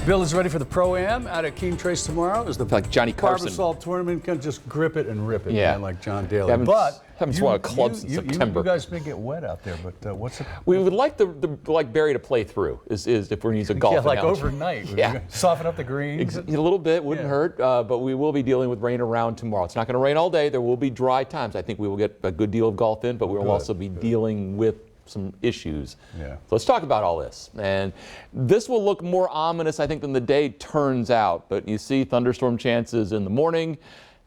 Bill is ready for the Pro-Am out at Keene Trace tomorrow. Is the like Johnny Carson Barbasol tournament can just grip it and rip it, Yeah. man, like John Daly. Haven't swung a club since September. You guys may get wet out there, but what's the... We would like like Barry to play through. Is if we're going to use a golf like analogy. overnight. Yeah. Soften up the greens. A little bit wouldn't hurt, but we will be dealing with rain around tomorrow. It's not going to rain all day. There will be dry times. I think we will get a good deal of golf in, but we will also be dealing with some issues. Yeah. So let's talk about all this. And this will look more ominous, I think, than the day turns out. But you see thunderstorm chances in the morning,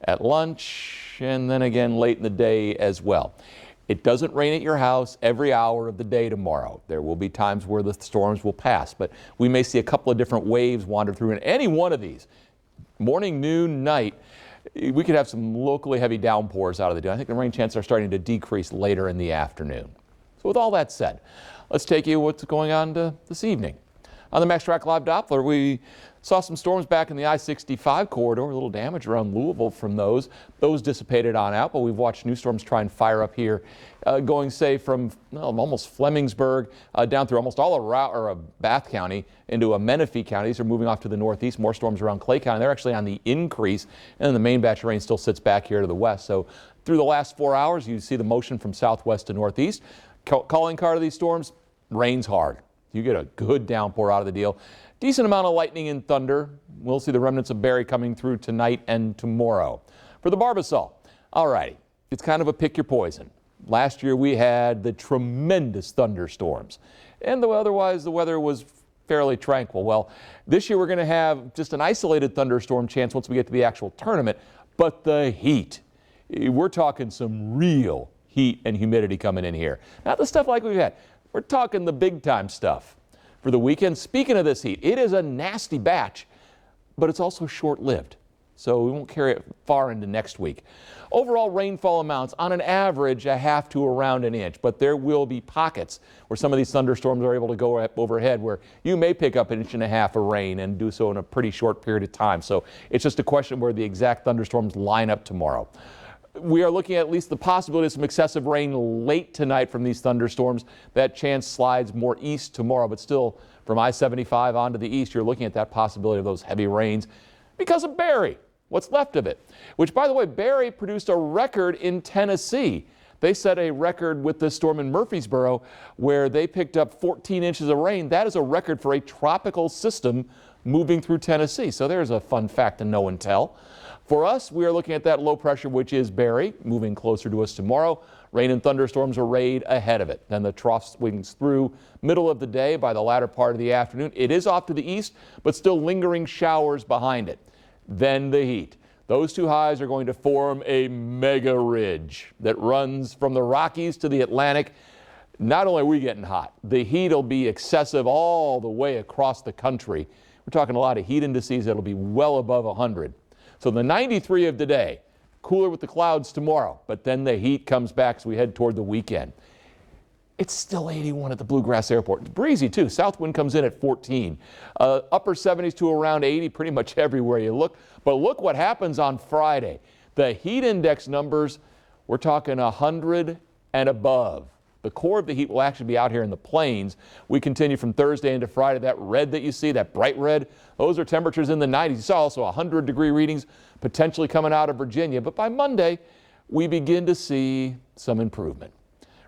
at lunch, and then again late in the day as well. It doesn't rain at your house every hour of the day tomorrow. There will be times where the storms will pass, but we may see a couple of different waves wander through. And any one of these, morning, noon, night, we could have some locally heavy downpours out of the day. I think the rain chances are starting to decrease later in the afternoon. So with all that said, let's take you what's going on this evening. On the MaxTrack Live Doppler, we saw some storms back in the I-65 corridor, a little damage around Louisville from those. Those dissipated on out, but we've watched new storms try and fire up here, going, say, from almost Flemingsburg down through almost all of Bath County into Menifee County. These are moving off to the northeast. More storms around Clay County. They're actually on the increase, and then the main batch of rain still sits back here to the west. So through the last 4 hours, you see the motion from southwest to northeast. Calling card of these storms, rains hard. You get a good downpour out of the deal. Decent amount of lightning and thunder. We'll see the remnants of Barry coming through tonight and tomorrow. For the Barbasol, all righty, it's kind of a pick your poison. Last year we had the tremendous thunderstorms, and otherwise the weather was fairly tranquil. Well, this year we're going to have just an isolated thunderstorm chance once we get to the actual tournament, but the heat. We're talking some real heat and humidity coming in here. Not the stuff like we've had. We're talking the big time stuff for the weekend. Speaking of this heat, it is a nasty batch, but it's also short-lived. So we won't carry it far into next week. Overall rainfall amounts on an average a half to around an inch, but there will be pockets where some of these thunderstorms are able to go up overhead where you may pick up 1.5 inches of rain and do so in a pretty short period of time. So it's just a question where the exact thunderstorms line up tomorrow. We are looking at least the possibility of some excessive rain late tonight from these thunderstorms. That chance slides more east tomorrow, but still from I-75 on to the east, you're looking at that possibility of those heavy rains because of Barry, what's left of it. Which, by the way, Barry produced a record in Tennessee. They set a record with this storm in Murfreesboro where they picked up 14 inches of rain. That is a record for a tropical system moving through Tennessee. So there's a fun fact to know and tell. For us, we are looking at that low pressure, which is Barry, moving closer to us tomorrow. Rain and thunderstorms arrayed ahead of it. Then the trough swings through middle of the day by the latter part of the afternoon. It is off to the east, but still lingering showers behind it. Then the heat. Those two highs are going to form a mega ridge that runs from the Rockies to the Atlantic. Not only are we getting hot, the heat will be excessive all the way across the country. We're talking a lot of heat indices that'll be well above 100. So the 93 of today, cooler with the clouds tomorrow, but then the heat comes back as we head toward the weekend. It's still 81 at the Bluegrass Airport. It's breezy too. South wind comes in at 14. Upper 70s to around 80 pretty much everywhere you look. But look what happens on Friday. The heat index numbers, we're talking 100 and above. The core of the heat will actually be out here in the plains. We continue from Thursday into Friday. That red that you see, that bright red, those are temperatures in the 90s. You saw also 100-degree readings potentially coming out of Virginia. But by Monday, we begin to see some improvement.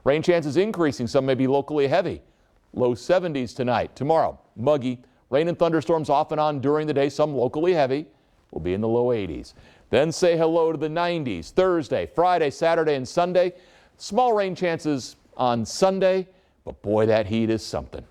Rain chances increasing. Some may be locally heavy. Low 70s tonight. Tomorrow, muggy. Rain and thunderstorms off and on during the day. Some locally heavy. Will be in the low 80s. Then say hello to the 90s. Thursday, Friday, Saturday, and Sunday. Small rain chances on Sunday, but boy, that heat is something.